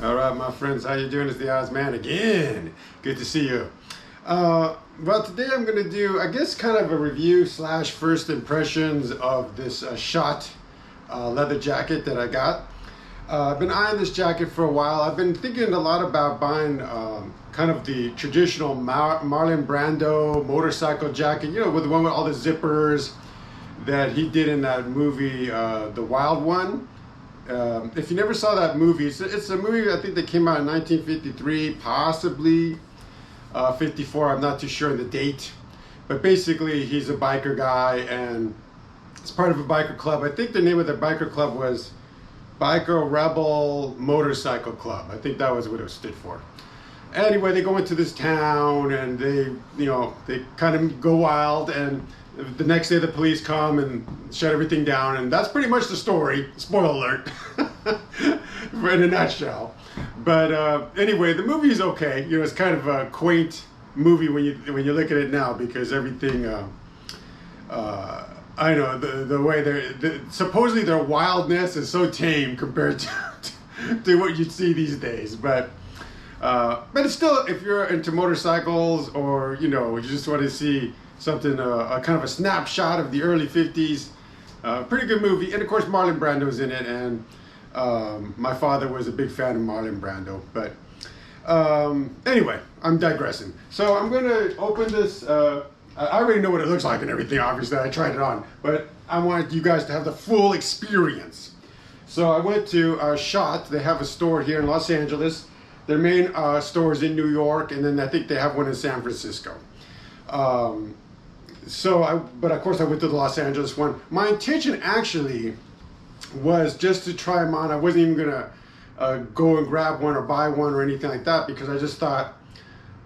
All right, my friends, how you doing? It's the Oz Man again. Good to see you. Well, today I'm going to do, I guess, kind of a review slash first impressions of this Schott leather jacket that I got. I've been eyeing this jacket for a while. I've been thinking a lot about buying kind of the traditional Marlon Brando motorcycle jacket, you know, with the one with all the zippers that he did in that movie, The Wild One. If you never saw that movie, it's a movie I think that came out in 1953, possibly 54. I'm not too sure of the date, but basically he's a biker guy and it's part of a biker club. I think the name of the biker club was Biker Rebel Motorcycle Club. I think that was what it stood for. Anyway, they go into this town and they kind of go wild, and the next day the police come and shut everything down, and that's pretty much the story. Spoiler alert. In a nutshell. But anyway, the movie is okay. You know, it's kind of a quaint movie when you look at it now, because everything I know the way supposedly their wildness is so tame compared to what you'd see these days. But it's still, if you're into motorcycles, or you just want to see something, a kind of a snapshot of the early 50s, pretty good movie. And of course Marlon Brando's in it, and my father was a big fan of Marlon Brando. But anyway, I'm digressing. So I'm going to open this. I already know what it looks like and everything, obviously. I tried it on, but I wanted you guys to have the full experience. So I went to Schott. They have a store here in Los Angeles. Their main store is in New York, and then I think they have one in San Francisco. But of course I went to the Los Angeles one. My intention actually was just to try them on. I wasn't even gonna go and grab one or buy one or anything like that, because I just thought,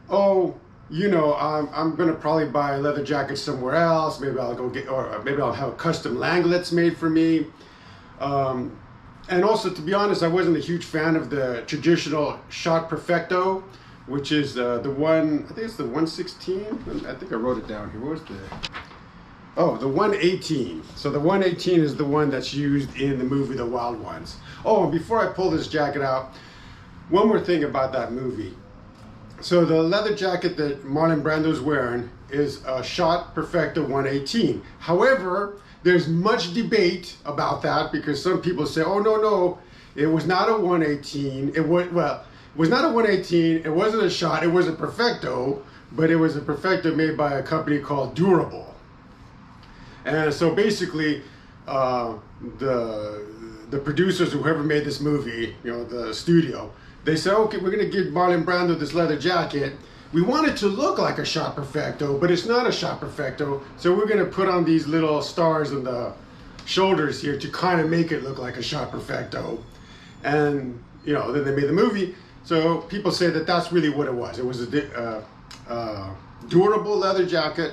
I'm gonna probably buy a leather jacket somewhere else. Maybe I'll go get, or maybe I'll have a custom Langlitz made for me. And also, to be honest, I wasn't a huge fan of the traditional Schott Perfecto, which is the one, I think it's the 116. I think I wrote it down here. What was the 118. So the 118 is the one that's used in the movie The Wild Ones. Oh, and before I pull this jacket out, one more thing about that movie. So the leather jacket that Marlon Brando's wearing is a Schott Perfecto 118. However, there's much debate about that, because some people say, oh, no, it was not a 118. It was not a 118. It wasn't a Schott. It was a Perfecto, but it was a Perfecto made by a company called Durable. And so basically, the producers, whoever made this movie, the studio, they said, okay, we're going to give Marlon Brando this leather jacket. We want it to look like a Schott Perfecto, but it's not a Schott Perfecto. So we're going to put on these little stars on the shoulders here to kind of make it look like a Schott Perfecto. And, then they made the movie. So people say that that's really what it was. It was a durable leather jacket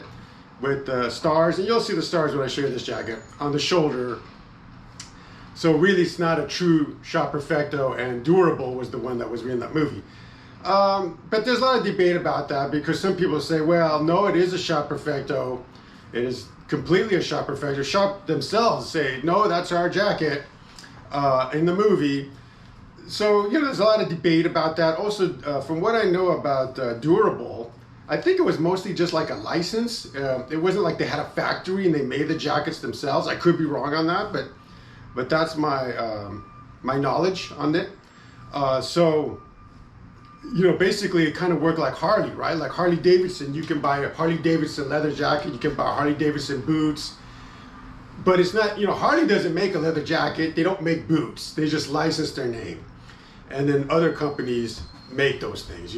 with stars. And you'll see the stars when I show you this jacket on the shoulder. So really, it's not a true Schott Perfecto, and Durable was the one that was in that movie. But there's a lot of debate about that, because some people say, well, no, it is a Schott Perfecto. It is completely a Schott Perfecto. Schott themselves say, no, that's our jacket in the movie. So, there's a lot of debate about that. Also, from what I know about Durable, I think it was mostly just like a license. It wasn't like they had a factory and they made the jackets themselves. I could be wrong on that, but that's my my knowledge on it. Basically it kind of worked like Harley, right? Like Harley Davidson, you can buy a Harley Davidson leather jacket, you can buy Harley Davidson boots, but it's not, Harley doesn't make a leather jacket, they don't make boots, they just license their name. And then other companies make those things,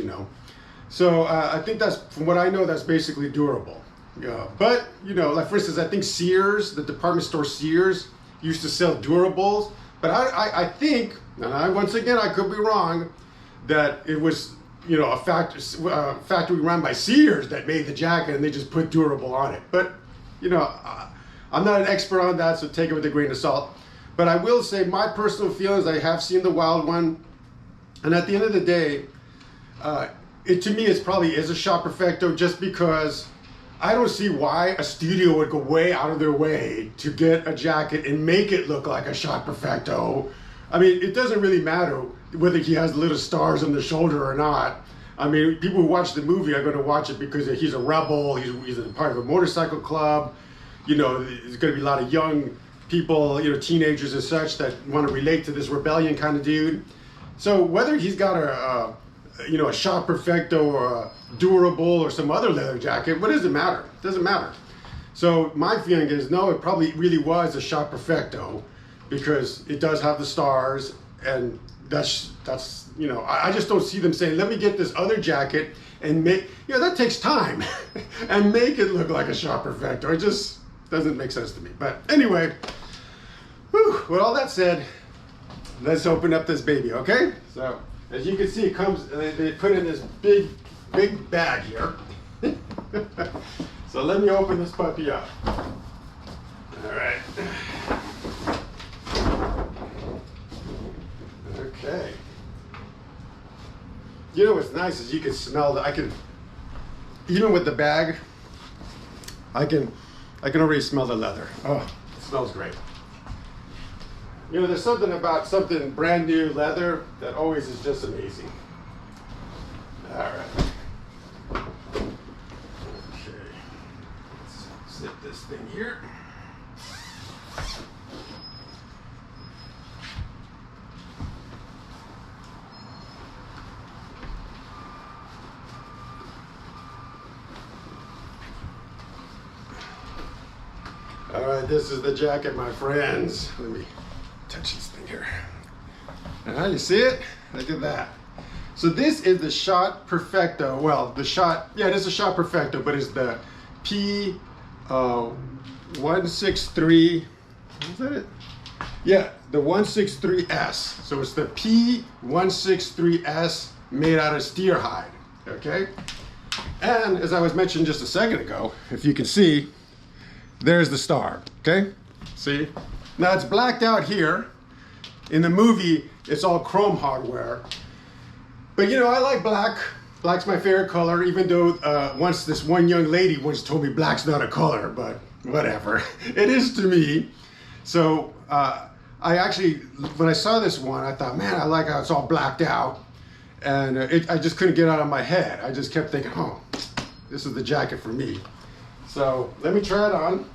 So I think that's, from what I know, that's basically Durable. Yeah. But, like for instance, I think Sears, the department store Sears, used to sell durables, but I think, and once again I could be wrong, that it was a factory run by Sears that made the jacket and they just put Durable on it. But I'm not an expert on that, so take it with a grain of salt. But I will say my personal feelings, I have seen the Wild One, and at the end of the day, to me it probably is a Schott Perfecto, just because I don't see why a studio would go way out of their way to get a jacket and make it look like a Schott Perfecto. I mean, it doesn't really matter. whether he has little stars on the shoulder or not. I mean, people who watch the movie are going to watch it because he's a rebel, he's a part of a motorcycle club. You know, there's going to be a lot of young people, you know, teenagers and such that want to relate to this rebellion kind of dude. So whether he's got a Schott Perfecto or a Durable or some other leather jacket, what does it matter? It doesn't matter. So my feeling is, no, it probably really was a Schott Perfecto because it does have the stars, and that's you know, I just don't see them saying, let me get this other jacket and make, you know, that takes time and make it look like a Schott Perfecto. It just doesn't make sense to me. But anyway, with all that said, let's open up this baby, okay? So as you can see, it comes, they put in this big bag here. So let me open this puppy up. All right. Okay. You know what's nice is you can smell that. Even with the bag, I can already smell the leather. Oh, it smells great. You know, there's something about something brand new leather that always is just amazing. All right. Okay. Let's zip this thing here. All right, this is the jacket, my friends. Let me touch this thing here. You see it? Look at that. So this is the Schott Perfecto. Well, the Schott, yeah, it is a Schott Perfecto, but it's the P163. Is that it? Yeah, the 163S. So it's the P163S made out of steer hide. Okay. And as I was mentioning just a second ago, if you can see, there's the star, okay? See? Now it's blacked out here. In the movie, it's all chrome hardware. But you know, I like black. Black's my favorite color, even though once this one young lady once told me black's not a color, but whatever. It is to me. So I actually, when I saw this one, I thought, man, I like how it's all blacked out. And I just couldn't get it out of my head. I just kept thinking, oh, this is the jacket for me. So let me try it on.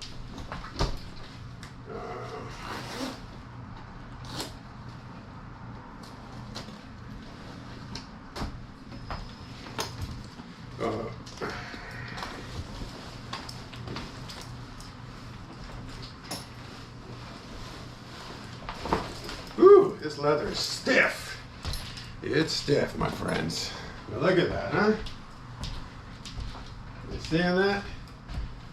Ooh, this leather is stiff. It's stiff, my friends. Now look at that, huh? You seeing that?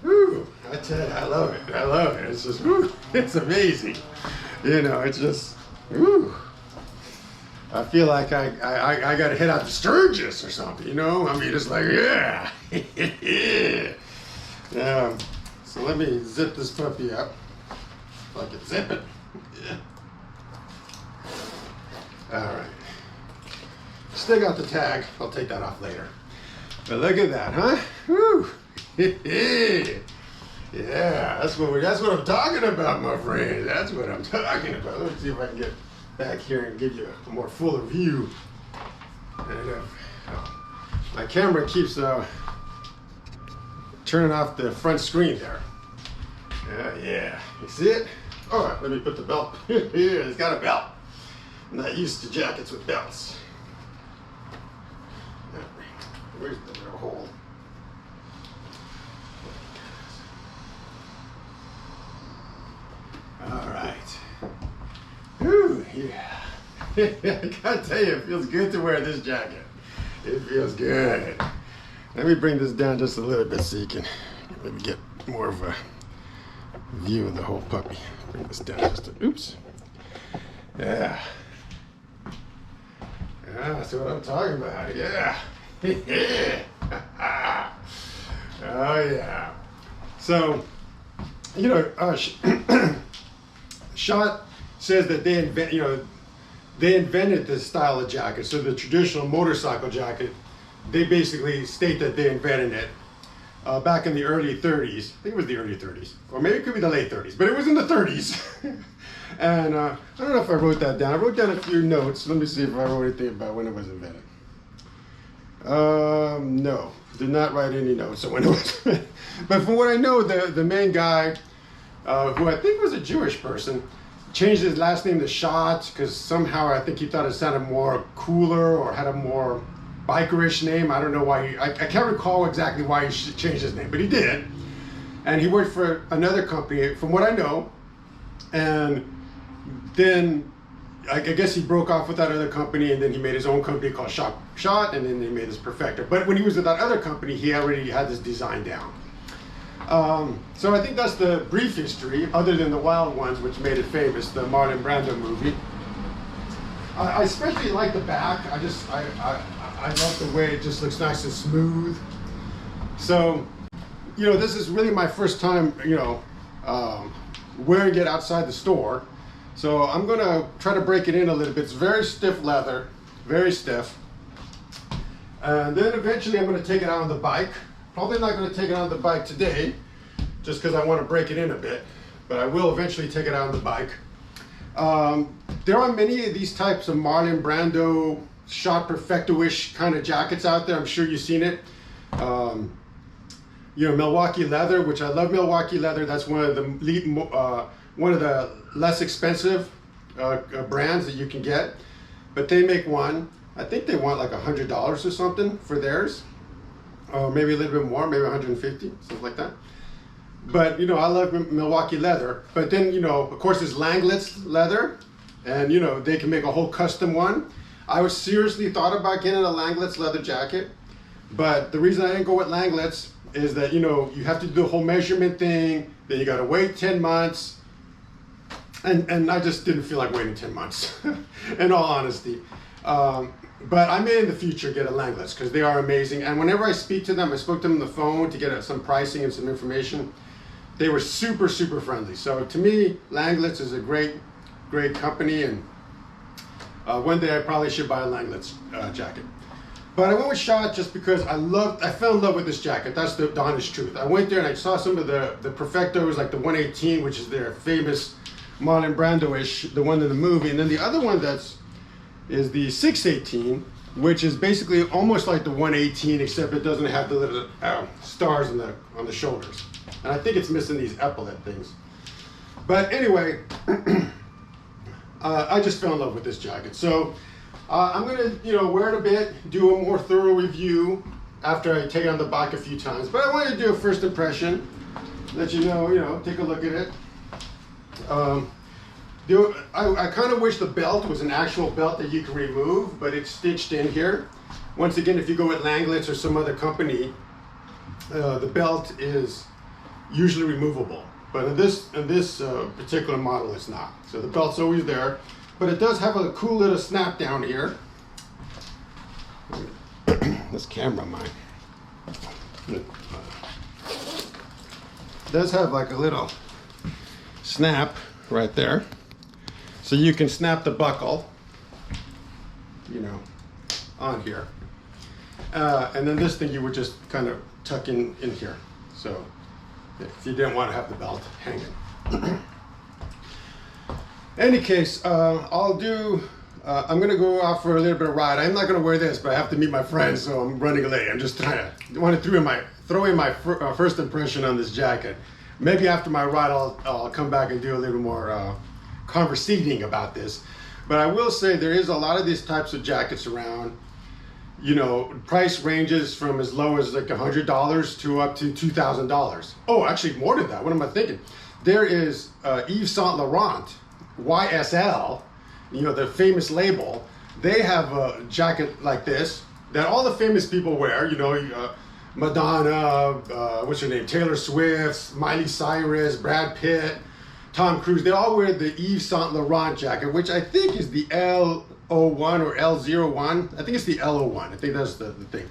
Woo, I tell you, I love it. I love it. It's just, woo, it's amazing. You know, it's just, woo. I feel like I got to head out to Sturgis or something, you know? I mean, it's like, yeah. So let me zip this puppy up. If I can zip it. Yeah. All right. Still got the tag. I'll take that off later. But look at that, huh? Woo. Yeah, that's what I'm talking about, my friend. That's what I'm talking about. Let me see if I can get back here and give you a more fuller view. And, my camera keeps turning off the front screen there. Yeah, you see it? All right, let me put the belt. Here, it's got a belt. I'm not used to jackets with belts. Where's the little hole? All right. Whew, yeah. I gotta tell you, it feels good to wear this jacket. It feels good. Let me bring this down just a little bit so you can maybe get more of a view of the whole puppy. Bring this down just a, oops. Yeah. Yeah, that's what I'm talking about. Yeah. Oh yeah. So, you know, Schott says that they invented this style of jacket. So the traditional motorcycle jacket, they basically state that they invented it. back in the early 30s. I think it was the early 30s, or maybe it could be the late 30s, but it was in the 30s. And I don't know if I wrote that down. I wrote down a few notes. Let me see if I wrote anything about when it was invented. No, did not write any notes on when it was invented. But from what I know, the main guy, who I think was a Jewish person, changed his last name to Schott because somehow I think he thought it sounded more cooler or had a more bikerish name. I don't know why. I can't recall exactly why he changed his name, but he did. And he worked for another company, from what I know. And then I guess he broke off with that other company, and then he made his own company called Schott, and then he made his Perfector. But when he was with that other company, he already had this design down. So I think that's the brief history, other than the wild ones, which made it famous, the Marlon Brando movie. I especially like the back. I love the way it just looks nice and smooth. So, this is really my first time, wearing it outside the store. So I'm gonna try to break it in a little bit. It's very stiff leather, very stiff. And then eventually I'm gonna take it out on the bike. Probably not gonna take it on the bike today, just because I want to break it in a bit, but I will eventually take it out on the bike. There are many of these types of Marlon Brando, Schott Perfecto-ish kind of jackets out there. I'm sure you've seen it. Milwaukee leather, which I love Milwaukee leather. That's one of the less expensive brands that you can get. But they make one. I think they want like $100 or something for theirs. Maybe a little bit more, maybe 150, something like that. But, I love Milwaukee leather. But then, of course, there's Langlitz leather. And, they can make a whole custom one. I was seriously thought about getting a Langlitz leather jacket. But the reason I didn't go with Langlitz is that, you have to do the whole measurement thing. Then you got to wait 10 months. And I just didn't feel like waiting 10 months, in all honesty. But I may in the future get a Langlitz because they are amazing. And whenever I speak to them, I spoke to them on the phone to get some pricing and some information. They were super, super friendly. So to me, Langlitz is a great, great company. And one day I probably should buy a Langlitz jacket. But I went with Schott just because I fell in love with this jacket. That's the honest truth. I went there and I saw some of the Perfectos, like the 118, which is their famous Marlon Brando-ish, the one in the movie. And then the other one is the 618, which is basically almost like the 118, except it doesn't have the little stars on the shoulders. And I think it's missing these epaulet things. But anyway, I just fell in love with this jacket. So I'm gonna, wear it a bit, do a more thorough review after I take it on the bike a few times. But I wanted to do a first impression, let you know, take a look at it. I kind of wish the belt was an actual belt that you can remove, but it's stitched in here. Once again, if you go with Langlitz or some other company, the belt is usually removable. But in this particular model, it's not. So the belt's always there, but it does have a cool little snap down here. This camera of mine. It does have like a little snap right there. So you can snap the buckle, on here. And then this thing you would just kind of tuck in here. So if you didn't want to have the belt hanging. Any case, I'm going to go out for a little bit of ride. I'm not going to wear this, but I have to meet my friends, so I'm running late. I'm just trying to want to throw in my first impression on this jacket. Maybe after my ride, I'll come back and do a little more conversating about this. But I will say there is a lot of these types of jackets around. Price ranges from as low as like $100 to up to $2,000. Oh, actually more than that. What am I thinking? There is Yves Saint Laurent, YSL, the famous label. They have a jacket like this that all the famous people wear. Madonna, what's her name? Taylor Swift, Miley Cyrus, Brad Pitt, Tom Cruise. They all wear the Yves Saint Laurent jacket, which I think is the L01 or L01. I think it's the L01. I think that's the thing.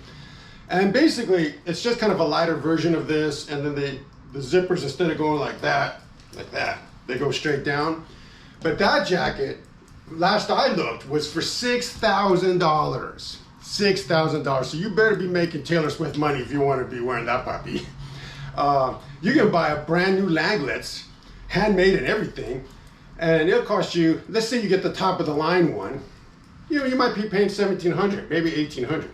And basically, it's just kind of a lighter version of this. And then the zippers, instead of going like that, they go straight down. But that jacket, last I looked, was for $6,000. $6,000. So you better be making Taylor Swift money if you want to be wearing that puppy. You can buy a brand new Langlitz, handmade and everything, and it'll cost you, let's say you get the top of the line one, you know, you might be paying $1,700, maybe $1,800.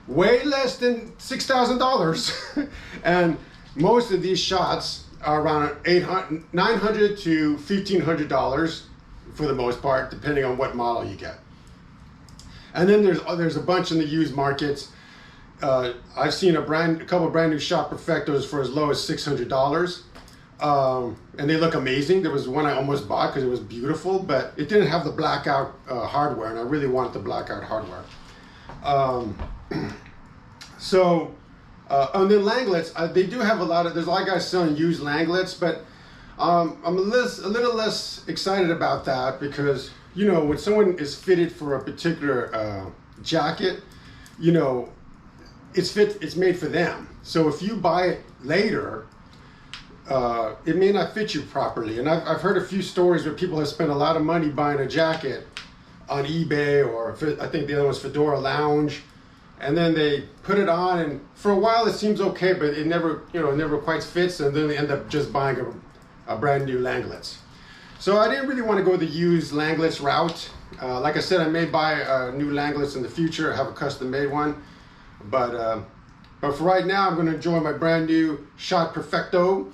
Way less than $6,000. And most of these shots are around $900 to $1,500 for the most part, depending on what model you get. And then there's a bunch in the used markets. I've seen a couple brand new Schott Perfectos for as low as $600. And they look amazing. There was one I almost bought because it was beautiful, but it didn't have the blackout hardware, and I really wanted the blackout hardware. And then Langlitz, they do have there's a lot of guys selling used Langlitz, but I'm a little less excited about that because, you know, when someone is fitted for a particular jacket, you know, it's made for them. So if you buy it later, it may not fit you properly. And I've heard a few stories where people have spent a lot of money buying a jacket on eBay, or I think the other one's Fedora Lounge, and then they put it on, and for a while it seems okay, but it never quite fits, and then they end up just buying a brand new Langlitz. So I didn't really want to go the used Langlitz route. Like I said, I may buy a new Langlitz in the future, have a custom made one, but for right now, I'm going to enjoy my brand new Schott Perfecto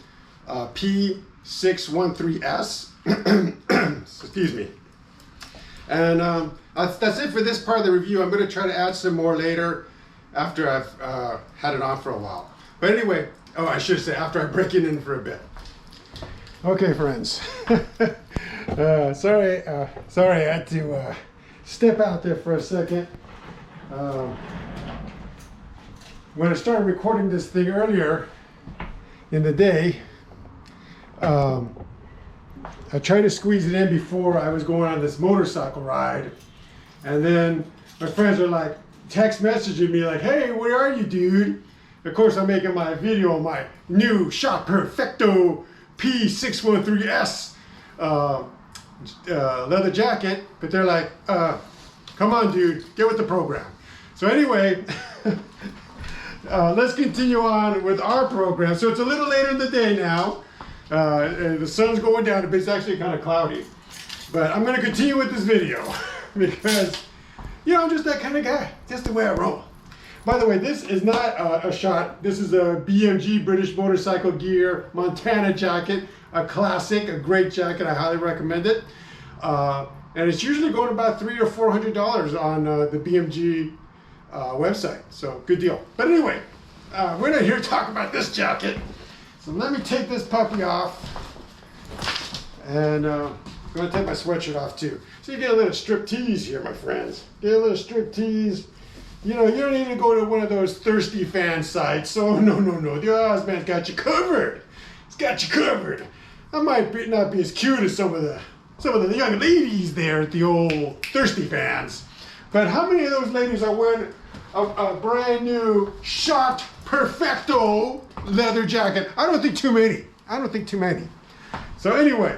P613S. Excuse me. And that's it for this part of the review. I'm going to try to add some more later after I've had it on for a while. But anyway, I should say after I break it in for a bit. Okay, friends. Sorry, I had to step out there for a second. When I started recording this thing earlier in the day, I tried to squeeze it in before I was going on this motorcycle ride, and then my friends are like text messaging me like, "Hey, where are you, dude?" Of course, I'm making my video on my new Schott Perfecto P613S leather jacket, but they're like, "Come on, dude, get with the program." So anyway. Let's continue on with our program. So it's a little later in the day now. The sun's going down a bit. It's actually kind of cloudy. But I'm going to continue with this video because, you know, I'm just that kind of guy. Just the way I roll. By the way, this is not a Schott. This is a BMG, British Motorcycle Gear, Montana jacket. A classic, a great jacket. I highly recommend it. And it's usually going about $300 or $400 on the BMG website, so good deal. But anyway, we're not here to talk about this jacket, so let me take this puppy off, and I'm going to take my sweatshirt off too. So you get a little strip tease here, my friends. Get a little strip tease. You know, you don't need to go to one of those thirsty fan sites. So no, the Ozman's got you covered. It's got you covered. I might not be as cute as some of the young ladies there at the old thirsty fans. But how many of those ladies are wearing a brand new Schott Perfecto leather jacket? I don't think too many. So anyway,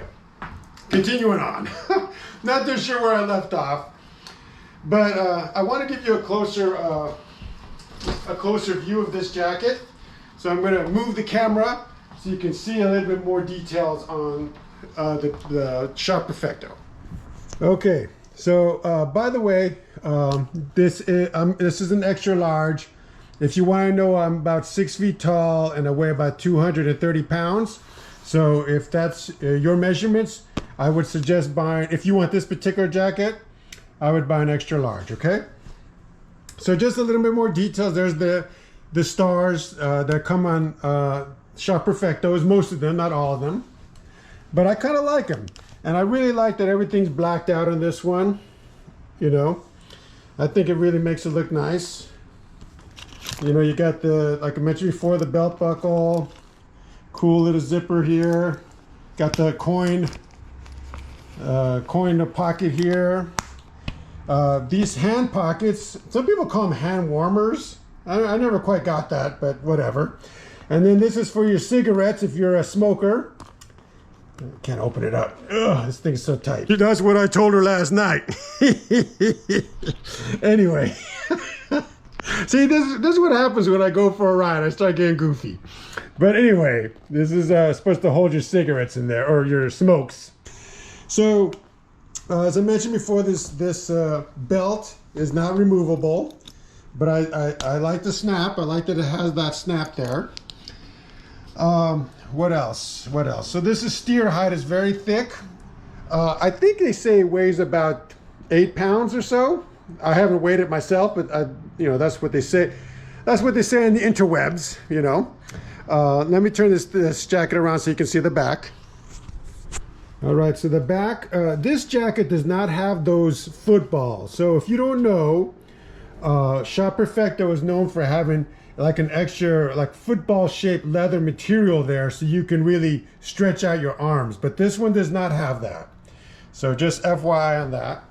continuing on. Not too sure where I left off, but I want to give you a closer view of this jacket. So I'm going to move the camera so you can see a little bit more details on the Schott Perfecto. Okay. So, by the way, this is an extra large. If you want to know, I'm about 6 feet tall and I weigh about 230 pounds. So if that's your measurements, I would suggest buying, if you want this particular jacket, I would buy an extra large, okay? So just a little bit more details. There's the stars that come on Schott Perfectos, most of them, not all of them. But I kind of like them. And I really like that everything's blacked out on this one, you know. I think it really makes it look nice. You know, you got like I mentioned before, the belt buckle, cool little zipper here. Got the coin pocket here. These hand pockets, some people call them hand warmers. I never quite got that, but whatever. And then this is for your cigarettes if you're a smoker. Can't open it up. Ugh, this thing's so tight. That's what I told her last night. Anyway. See, this is what happens when I go for a ride. I start getting goofy. But anyway, this is supposed to hold your cigarettes in there, or your smokes. So, as I mentioned before, this belt is not removable, but I like the snap. I like that it has that snap there. What else? So this is steer hide. It's very thick. I think they say it weighs about 8 pounds or so. I haven't weighed it myself, but that's what they say. That's what they say in the interwebs, Let me turn this jacket around so you can see the back. All right, so the back, this jacket does not have those footballs. So if you don't know, Schott Perfecto is known for having like an extra like football shaped leather material there so you can really stretch out your arms. But this one does not have that. So just FYI on that.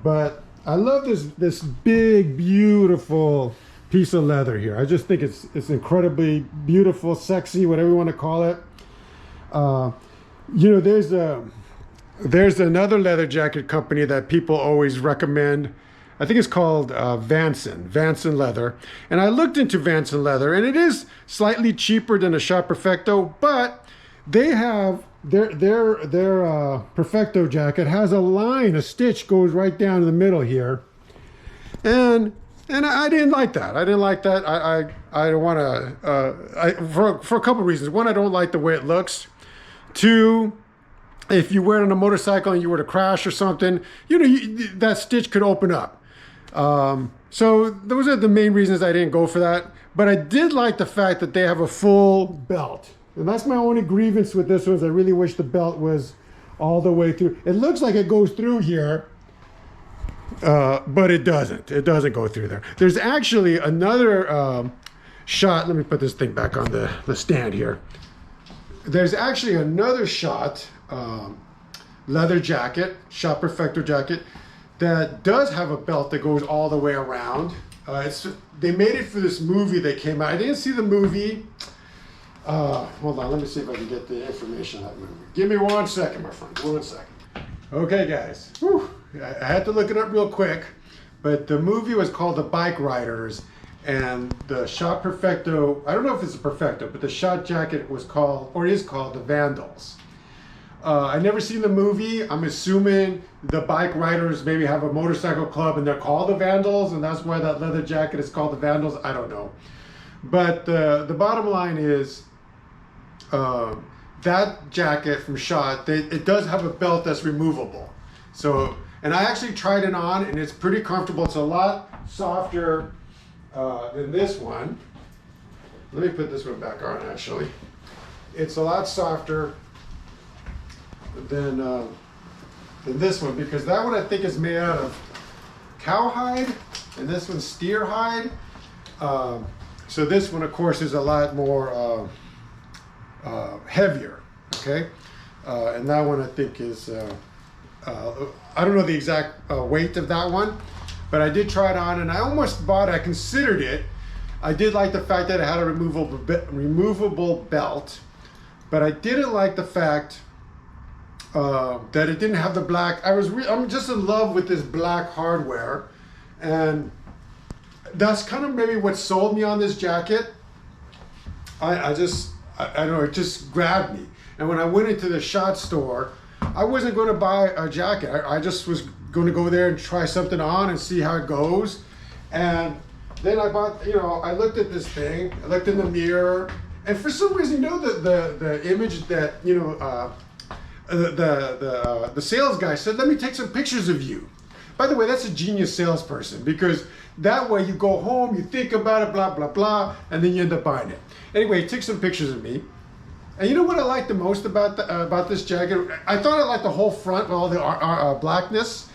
But I love this big, beautiful piece of leather here. I just think it's incredibly beautiful, sexy, whatever you want to call it. There's another leather jacket company that people always recommend. I think it's called Vanson leather. And I looked into Vanson leather, and it is slightly cheaper than a Schott Perfecto, but they have their Perfecto jacket has a line, a stitch goes right down in the middle here, and I didn't like that. I didn't like that. I don't want to for a couple of reasons. One, I don't like the way it looks. Two, if you wear it on a motorcycle and you were to crash or something, that stitch could open up. So those are the main reasons I didn't go for that. But I did like the fact that they have a full belt. And that's my only grievance with this one, is I really wish the belt was all the way through. It looks like it goes through here, but it doesn't. It doesn't go through there. There's actually another Schott. Let me put this thing back on the stand here. There's actually another Schott leather jacket, Schott Perfecto jacket, that does have a belt that goes all the way around. They made it for this movie that came out. I didn't see the movie. Hold on, let me see if I can get the information on that movie. Give me 1 second, my friend. 1 second. Okay, guys. Whew. I had to look it up real quick, but the movie was called The Bike Riders, and the Schott Perfecto, I don't know if it's a Perfecto, but the Schott jacket was called, or is called, the Vandals. I never seen the movie. I'm assuming the bike riders maybe have a motorcycle club and they're called the Vandals, and that's why that leather jacket is called the Vandals. I don't know. But the bottom line is, that jacket from Schott, it does have a belt that's removable. So, and I actually tried it on, and it's pretty comfortable. It's a lot softer than this one. Let me put this one back on, actually. It's a lot softer than this one, because that one I think is made out of cowhide, and this one's steer hide. So this one, of course, is a lot more heavier, okay? And that one I think is, I don't know the exact weight of that one, but I did try it on, and I almost bought it. I considered it. I did like the fact that it had a removable belt, but I didn't like the fact that it didn't have the black. I'm just in love with this black hardware, and that's kind of maybe what sold me on this jacket. I don't know, it just grabbed me. And when I went into the Schott store, I wasn't going to buy a jacket. I just was going to go there and try something on and see how it goes. And then I bought, I looked at this thing, I looked in the mirror, and for some reason, the image that, the sales guy said, let me take some pictures of you. By the way, that's a genius salesperson, because that way you go home, you think about it, blah, blah, blah, and then you end up buying it. Anyway, he took some pictures of me. And you know what I liked the most about this jacket? I thought I liked the whole front with all the blackness,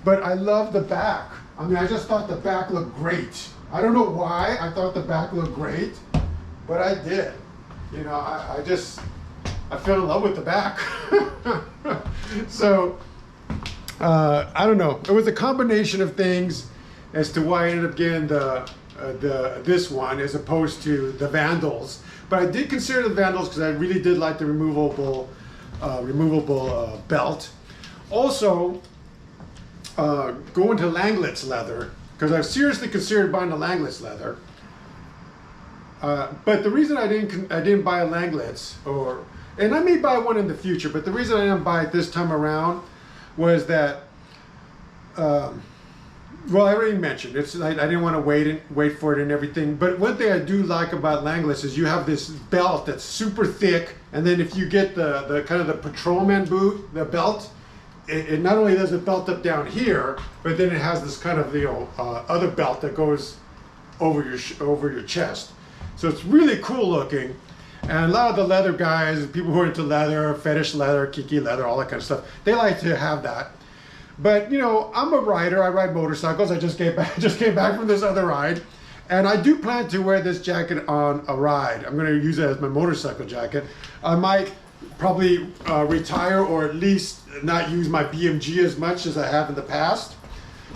but I love the back. I mean, I just thought the back looked great. I don't know why I thought the back looked great, but I did. I fell in love with the back. So, I don't know. It was a combination of things as to why I ended up getting this one as opposed to the Vandals. But I did consider the Vandals because I really did like the removable belt. Also, going to Langlitz leather, because I've seriously considered buying a Langlitz leather. But the reason I didn't buy a Langlitz, and I may buy one in the future, but the reason I didn't buy it this time around was that, well, I already mentioned I didn't want to wait for it and everything. But one thing I do like about Langlitz is you have this belt that's super thick, and then if you get the kind of the patrolman boot, the belt, it not only does it belt up down here, but then it has this kind of other belt that goes over your chest. So it's really cool looking. And a lot of the leather guys, people who are into leather, fetish leather, kiki leather, all that kind of stuff, they like to have that. But you know, I'm a rider. I ride motorcycles. I just came back from this other ride, and I do plan to wear this jacket on a ride. I'm going to use it as my motorcycle jacket. I might probably retire, or at least not use my BMG as much as I have in the past.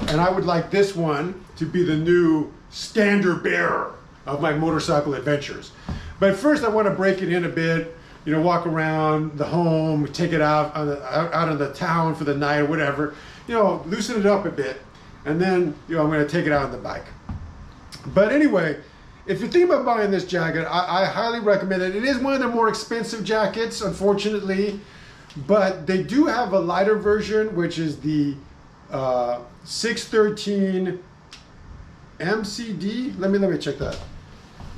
And I would like this one to be the new standard bearer of my motorcycle adventures. But first, I want to break it in a bit. You know, walk around the home, take it out of the town for the night or whatever. You know, loosen it up a bit, and then I'm going to take it out on the bike. But anyway, if you're thinking about buying this jacket, I highly recommend it. It is one of the more expensive jackets, unfortunately, but they do have a lighter version, which is the 613 MCD. Let me check that.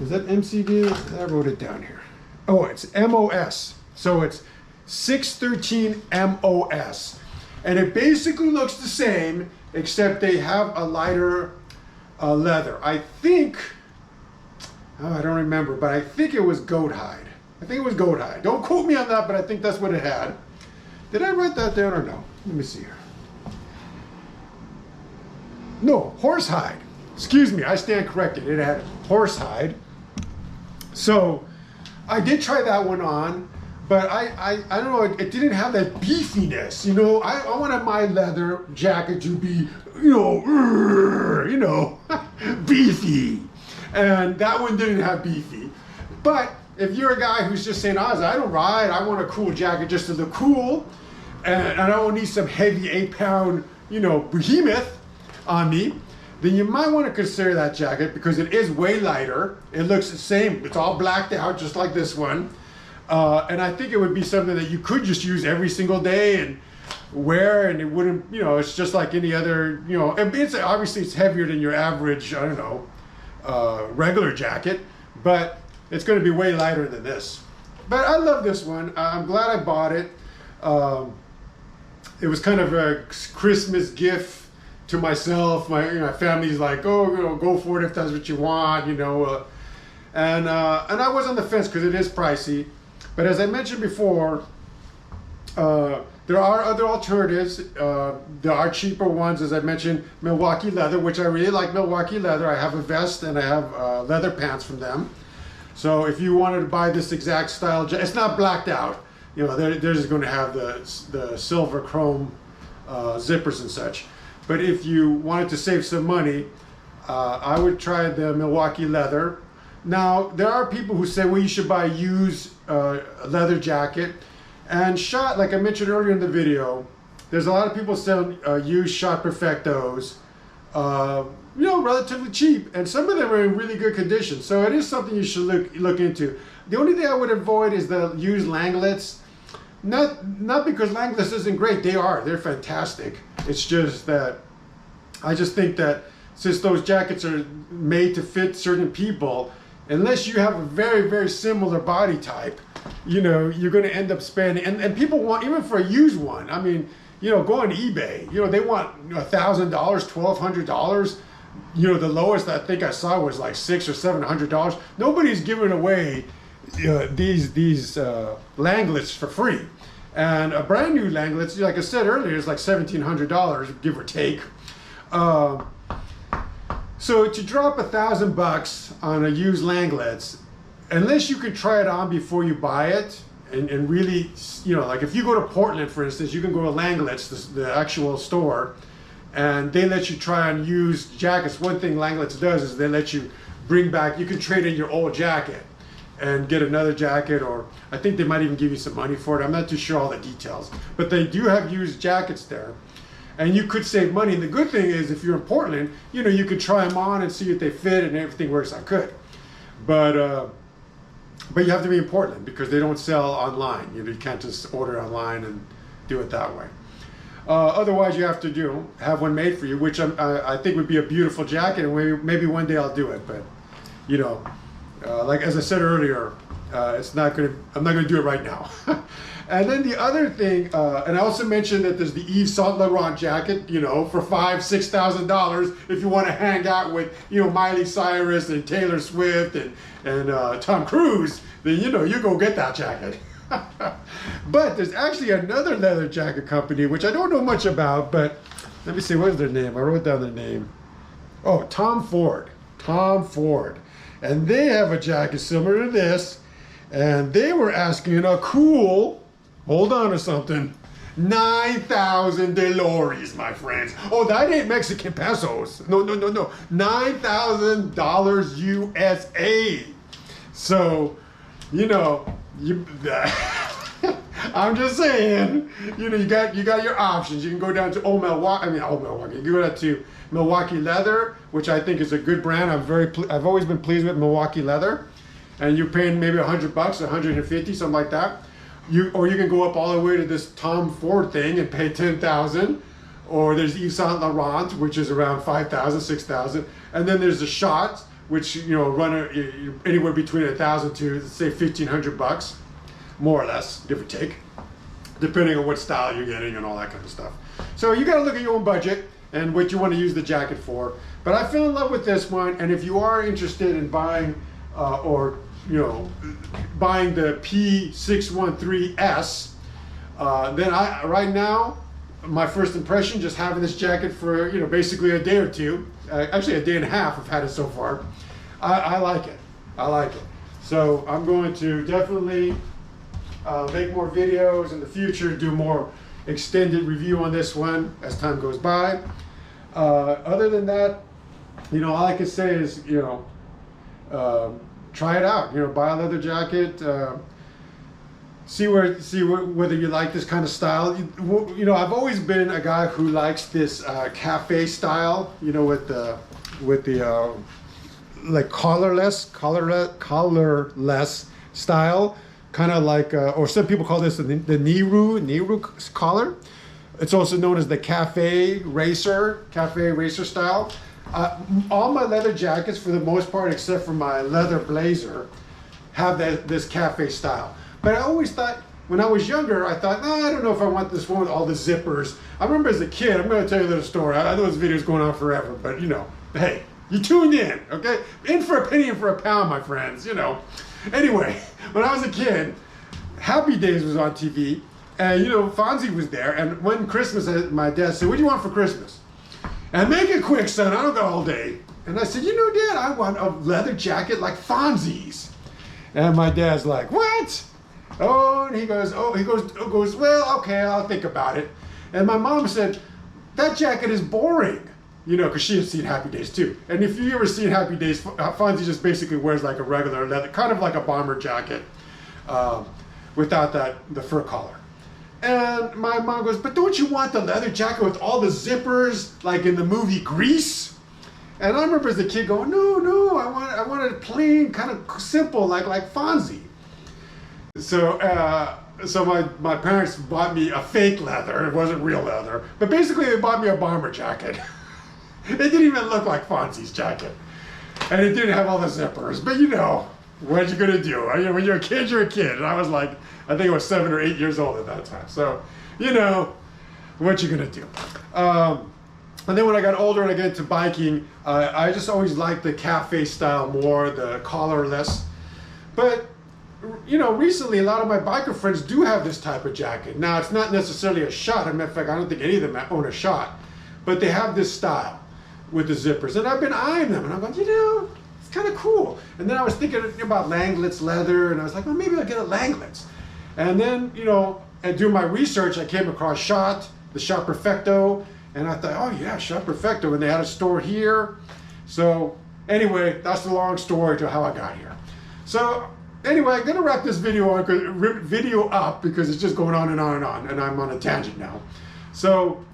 Is that MCD? I wrote it down here. Oh, it's MOS. So it's 613 MOS. And it basically looks the same, except they have a lighter leather. I think, I don't remember, but I think it was goat hide. I think it was goat hide. Don't quote me on that, but I think that's what it had. Did I write that down or no? Let me see here. No, horse hide. Excuse me, I stand corrected. It had horse hide. So I did try that one on, but I don't know, it didn't have that beefiness. You know, I wanted my leather jacket to be, beefy. And that one didn't have beefy. But if you're a guy who's just saying, I don't ride, I want a cool jacket just to look cool, and I don't need some heavy 8-pound, behemoth on me, then you might want to consider that jacket because it is way lighter. It looks the same. It's all blacked out just like this one. And I think it would be something that you could just use every single day and wear, and it wouldn't, it's just like any other, obviously it's heavier than your average, regular jacket, but it's going to be way lighter than this. But I love this one. I'm glad I bought it. It was kind of a Christmas gift to myself. My family's like, go for it if that's what you want, and I was on the fence because it is pricey. But as I mentioned before, there are other alternatives. There are cheaper ones, as I mentioned, Milwaukee leather, which I really like Milwaukee leather. I have a vest and I have leather pants from them. So if you wanted to buy this exact style, it's not blacked out. They're just going to have the silver chrome zippers and such. But if you wanted to save some money, I would try the Milwaukee leather. Now, there are people who say, well, you should buy a used leather jacket. And Schott, like I mentioned earlier in the video, there's a lot of people selling used Schott Perfectos, relatively cheap. And some of them are in really good condition. So it is something you should look into. The only thing I would avoid is the used Langlitz. Not because Langlitz isn't great. They're fantastic. It's just that I just think that since those jackets are made to fit certain people, unless you have a very, very similar body type, you're going to end up spending, and people want, even for a used one, go on eBay, they want $1,000, $1,200. The lowest I think I saw was like $600 or $700. Nobody's giving away these Langlitz for free. And a brand new Langlitz, like I said earlier, is like $1,700, give or take. So to drop $1,000 on a used Langlitz, unless you can try it on before you buy it, and really, like if you go to Portland, for instance, you can go to Langlitz, the actual store, and they let you try on used jackets. One thing Langlitz does is they let you bring back, you can trade in your old jacket and get another jacket, or I think they might even give you some money for it. I'm not too sure all the details, but they do have used jackets there. and you could save money. And the good thing is, if you're in Portland, you know, you could try them on and see if they fit and everything works out good. But you have to be in Portland because they don't sell online. You know, you can't just order online and do it that way. Otherwise, you have to have one made for you, which I think would be a beautiful jacket, and maybe one day I'll do it. But you know, like as I said earlier, I'm not gonna do it right now. And then the other thing, and I also mentioned that there's the Yves Sant Laurent jacket, you know, for $5,000-$6,000 if you want to hang out with, you know, Miley Cyrus and Taylor Swift and Tom Cruise. Then you know, you go get that jacket. But there's actually another leather jacket company which I don't know much about, but let me see, what is their name? I wrote down their name. Oh, Tom Ford. And they have a jacket similar to this, and they were asking a cool, hold on to something, $9,000, my friends. Oh, that ain't Mexican pesos. No. $9,000 USA. So, you know, I'm just saying, you know, you got your options. You can go down to Milwaukee. You can go down to Milwaukee Leather, which I think is a good brand. I've always been pleased with Milwaukee Leather, and you're paying maybe $100, $150, something like that. Or you can go up all the way to this Tom Ford thing and pay $10,000. Or there's Yves Saint Laurent, which is around $5,000, $6,000, and then there's the Schott, which, you know, run anywhere between $1,000 to, say, $1,500, more or less, give or take, depending on what style you're getting and all that kind of stuff. So you got to look at your own budget and what you want to use the jacket for. But I fell in love with this one, and if you are interested in buying buying the P613S, then right now, my first impression, just having this jacket for, you know, basically a day or two, actually a day and a half I've had it so far, I like it. So I'm going to definitely make more videos in the future, do more extended review on this one as time goes by. Other than that, you know, all I can say is, you know, try it out. You know, buy a leather jacket. See whether you like this kind of style. You know, I've always been a guy who likes this cafe style. You know, with the like collarless style, kind of like, or some people call this the Nehru collar. It's also known as the cafe racer style. All my leather jackets, for the most part, except for my leather blazer, have this cafe style. But I always thought, when I was younger, I thought, no, I don't know if I want this one with all the zippers. I remember as a kid, I'm going to tell you a little story. I know this video's going on forever, but you know, hey, you tuned in, okay? In for a penny and for a pound, my friends, you know. Anyway, when I was a kid, Happy Days was on TV, and you know, Fonzie was there, and one Christmas, my dad said, what do you want for Christmas? And make it quick, son, I don't got all day. And I said, you know, Dad, I want a leather jacket like Fonzie's. And my dad's like, what? Oh, and he goes, well, okay, I'll think about it. And my mom said, that jacket is boring. You know, because she had seen Happy Days too. And if you ever seen Happy Days, Fonzie just basically wears like a regular leather, kind of like a bomber jacket, without the fur collar. And my mom goes, but don't you want the leather jacket with all the zippers, like in the movie Grease? And I remember as a kid going, no, I want it plain, kind of simple, like Fonzie. So my parents bought me a fake leather. It wasn't real leather, but basically they bought me a bomber jacket. It didn't even look like Fonzie's jacket, and it didn't have all the zippers. But you know, what you gonna do? When you're a kid, you're a kid. And I was like, I think I was 7 or 8 years old at that time. So, you know, what you gonna do? And then when I got older and I got into biking, I just always liked the cafe style more, the collarless. But you know, recently a lot of my biker friends do have this type of jacket. Now, it's not necessarily a Schott. As a matter of fact, I don't think any of them own a Schott. But they have this style with the zippers. And I've been eyeing them, and I'm going, you know, it's kind of cool. And then I was thinking about Langlitz leather, and I was like, well, maybe I'll get a Langlitz. And then, you know, and doing my research, I came across Schott, the Schott Perfecto, and I thought, oh yeah, Schott Perfecto, and they had a store here. So anyway, that's the long story to how I got here. So anyway, I'm gonna wrap this video up because it's just going on and on and on, and I'm on a tangent now. So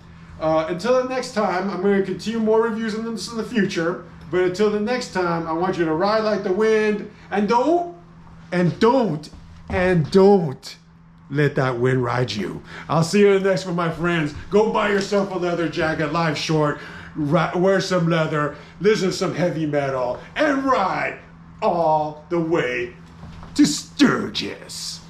Until the next time, I'm going to continue more reviews on this in the future. But until the next time, I want you to ride like the wind and don't let that wind ride you. I'll see you in the next one, my friends. Go buy yourself a leather jacket, life's short. Wear some leather, listen to some heavy metal, and ride all the way to Sturgis.